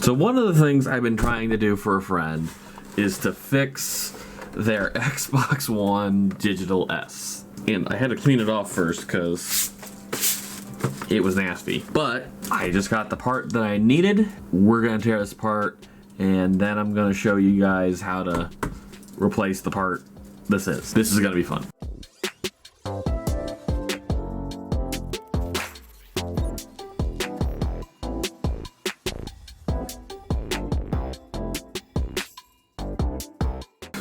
So one of the things I've been trying to do for a friend is to fix their Xbox One Digital S. And I had to clean it off first because it was nasty. But I just got the part that I needed. We're gonna tear this apart and then I'm gonna show you guys how to replace the part this is. This is gonna be fun.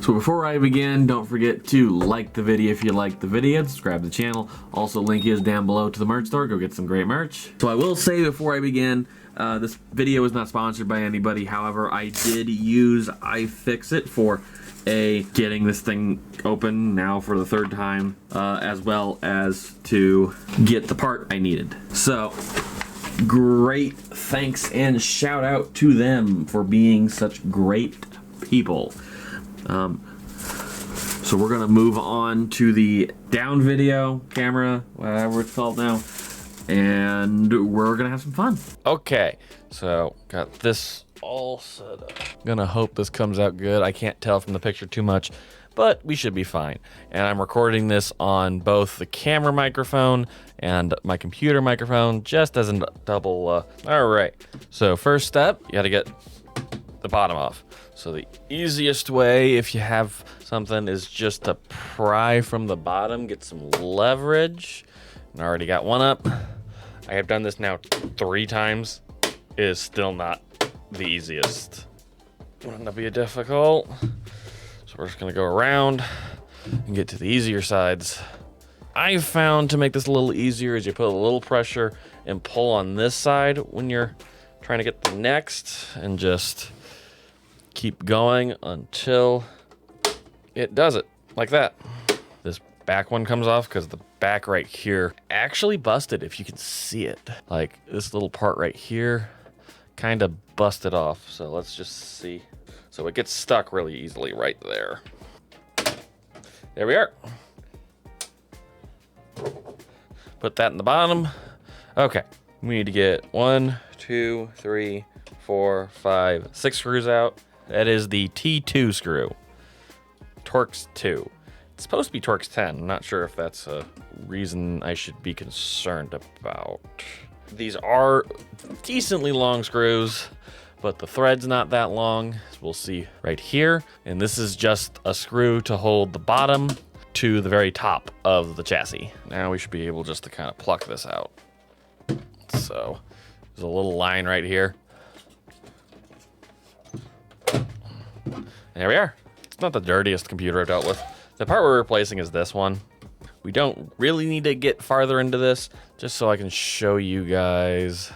So before I begin, don't forget to like the video if you like the video, subscribe to the channel. Also, link is down below to the merch store. Go get some great merch. So I will say before I begin, this video is not sponsored by anybody. However, I did use iFixit for getting this thing open now for the third time, as well as to get the part I needed. So great thanks and shout out to them for being such great people. So we're gonna move on to the down video camera, whatever it's called now, and we're gonna have some fun. Okay, so got this all set up. Gonna hope this comes out good. I can't tell from the picture too much, but we should be fine. And I'm recording this on both the camera microphone and my computer microphone, just as a double. All right, so first step, you gotta get the bottom off. So the easiest way, if you have something, is just to pry from the bottom, get some leverage. And I already got one up. I have done this now 3 times. It is still not the easiest. Wouldn't that be difficult? So we're just gonna go around and get to the easier sides. I found to make this a little easier is you put a little pressure and pull on this side when you're trying to get the next, and just keep going until it does it, like that. This back one comes off because the back right here actually busted, if you can see it. Like this little part right here kind of busted off. So let's just see. So it gets stuck really easily right there. There we are. Put that in the bottom. Okay, we need to get 1, 2, 3, 4, 5, 6 screws out. That is the T2 screw. Torx 2. It's supposed to be Torx 10. I'm not sure if that's a reason I should be concerned about. These are decently long screws, but the thread's not that long, as we'll see right here. And this is just a screw to hold the bottom to the very top of the chassis. Now we should be able just to kind of pluck this out. So there's a little line right here. There we are. It's not the dirtiest computer I've dealt with. The part we're replacing is this one. We don't really need to get farther into this, just so I can show you guys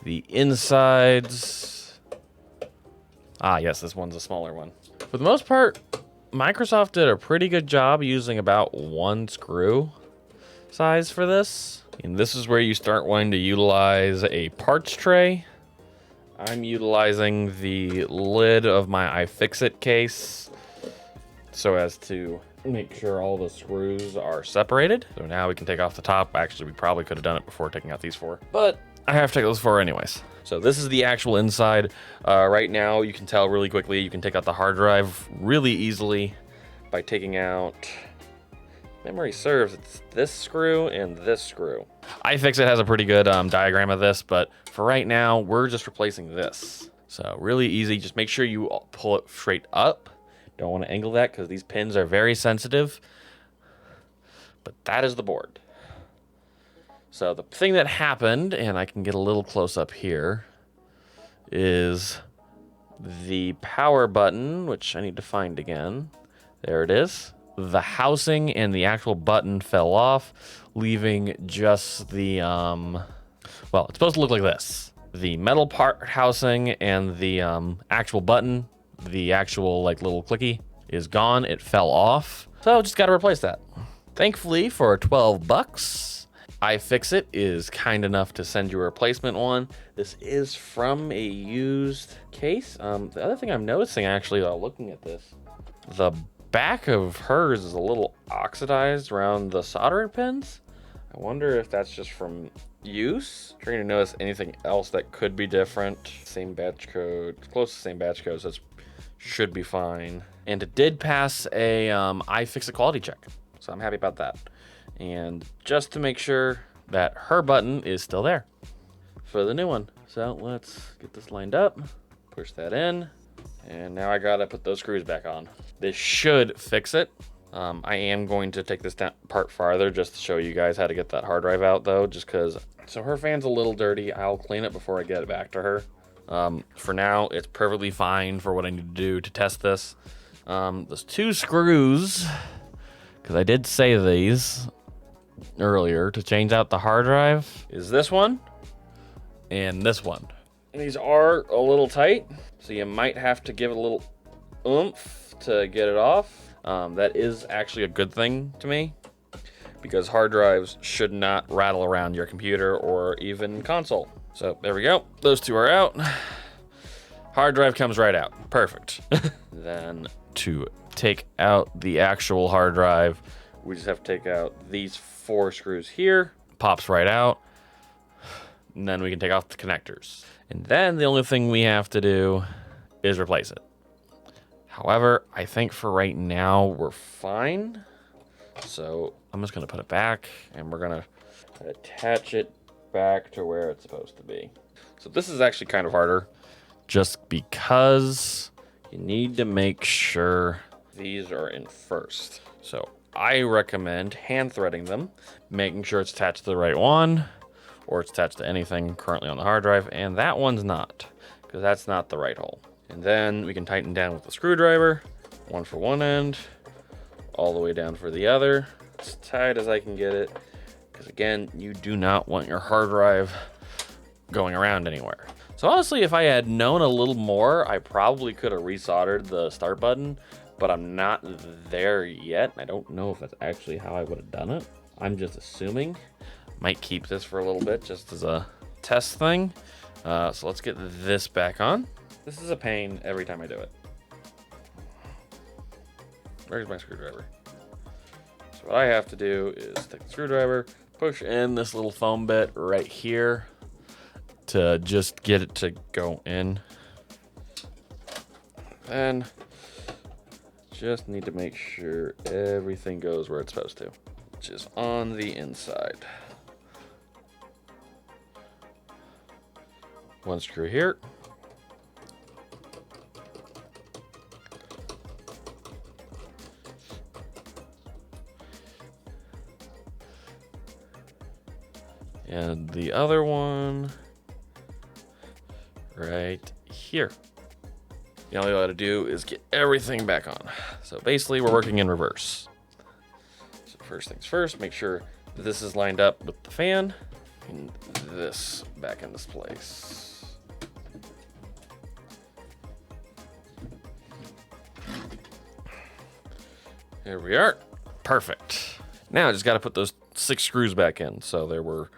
the insides. Ah, yes, this one's a smaller one. For the most part, Microsoft did a pretty good job using about 1 screw size for this. And this is where you start wanting to utilize a parts tray. I'm utilizing the lid of my iFixit case so as to make sure all the screws are separated. So now we can take off the top. Actually, we probably could have done it before taking out these 4, but I have to take those 4 anyways. So this is the actual inside. Right now, you can tell really quickly, you can take out the hard drive really easily by taking out, memory serves, it's this screw and this screw. iFixit has a pretty good diagram of this, but for right now, we're just replacing this. So really easy, just make sure you pull it straight up. Don't want to angle that because these pins are very sensitive. But that is the board. So the thing that happened, and I can get a little close up here, is the power button, which I need to find again. There it is. The housing and the actual button fell off, leaving just the, well, it's supposed to look like this. The metal part housing and the actual button, the actual like little clicky, is gone. It fell off. So just got to replace that. Thankfully, for 12 bucks, iFixit is kind enough to send you a replacement one. This is from a used case. The other thing I'm noticing actually while looking at this, the back of hers is a little oxidized around the soldering pins. I wonder if that's just from use. Trying to notice anything else that could be different. Same batch code, close to the same batch code, so that should be fine. And it did pass a iFixit quality check, so I'm happy about that. And just to make sure that her button is still there for the new one. So let's get this lined up, push that in, and now I gotta put those screws back on. This should fix it. I am going to take this part farther just to show you guys how to get that hard drive out though, just because, so her fan's a little dirty. I'll clean it before I get it back to her. For now, it's perfectly fine for what I need to do to test this. There's 2 screws, because I did say these earlier, to change out the hard drive, is this one and this one. These are a little tight, so you might have to give it a little oomph to get it off. That is actually a good thing to me, because hard drives should not rattle around your computer or even console. So there we go. Those 2 are out. Hard drive comes right out. Perfect. Then to take out the actual hard drive, we just have to take out these 4 screws here. Pops right out. And then we can take off the connectors. And then the only thing we have to do is replace it. However, I think for right now, we're fine. So I'm just gonna put it back, and we're gonna attach it back to where it's supposed to be. So this is actually kind of harder, just because you need to make sure these are in first. So I recommend hand threading them, making sure it's attached to the right one, or it's attached to anything currently on the hard drive, and that one's not, because that's not the right hole. And then we can tighten down with the screwdriver, one for one end, all the way down for the other, as tight as I can get it, because again, you do not want your hard drive going around anywhere. So honestly, if I had known a little more, I probably could have resoldered the start button, but I'm not there yet. I don't know if that's actually how I would have done it. I'm just assuming. Might keep this for a little bit just as a test thing. So let's get this back on. This is a pain every time I do it. Where's my screwdriver? So what I have to do is take the screwdriver, push in this little foam bit right here to just get it to go in. Then just need to make sure everything goes where it's supposed to, which is on the inside. One screw here. And the other one right here. The only thing I gotta do is get everything back on. So basically we're working in reverse. So first things first, make sure this is lined up with the fan and this back in this place. Here we are. Perfect. Now I just gotta put those 6 screws back in. So there were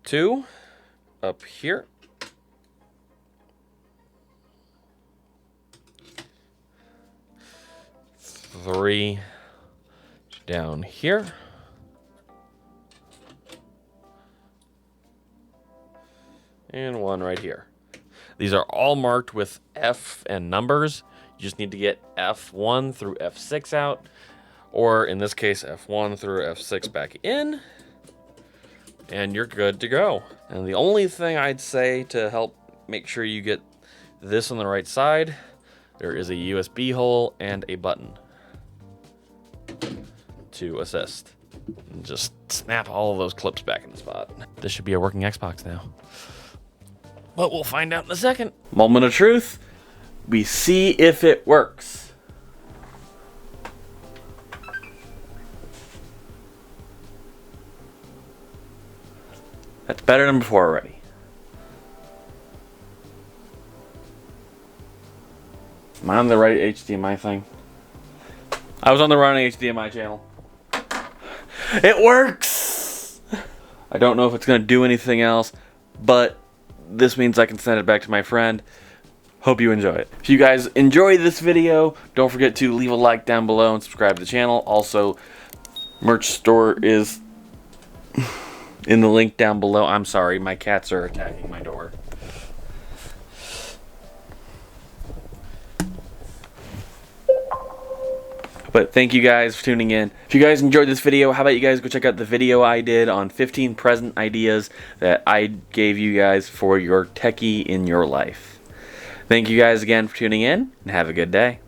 2 up here. 3 down here. And 1 right here. These are all marked with F and numbers. You just need to get F1 through F6 out, or in this case, F1 through F6 back in, and you're good to go. And the only thing I'd say to help make sure you get this on the right side, there is a USB hole and a button to assist. And just snap all of those clips back in the spot. This should be a working Xbox now, but we'll find out in a second. Moment of truth. We see if it works. That's better than before already. Am I on the right HDMI thing? I was on the wrong HDMI channel. It works! I don't know if it's going to do anything else, but this means I can send it back to my friend. Hope you enjoy it. If you guys enjoyed this video, don't forget to leave a like down below and subscribe to the channel. Also, merch store is in the link down below. I'm sorry, my cats are attacking my door. But thank you guys for tuning in. If you guys enjoyed this video, how about you guys go check out the video I did on 15 present ideas that I gave you guys for your techie in your life. Thank you guys again for tuning in, and have a good day.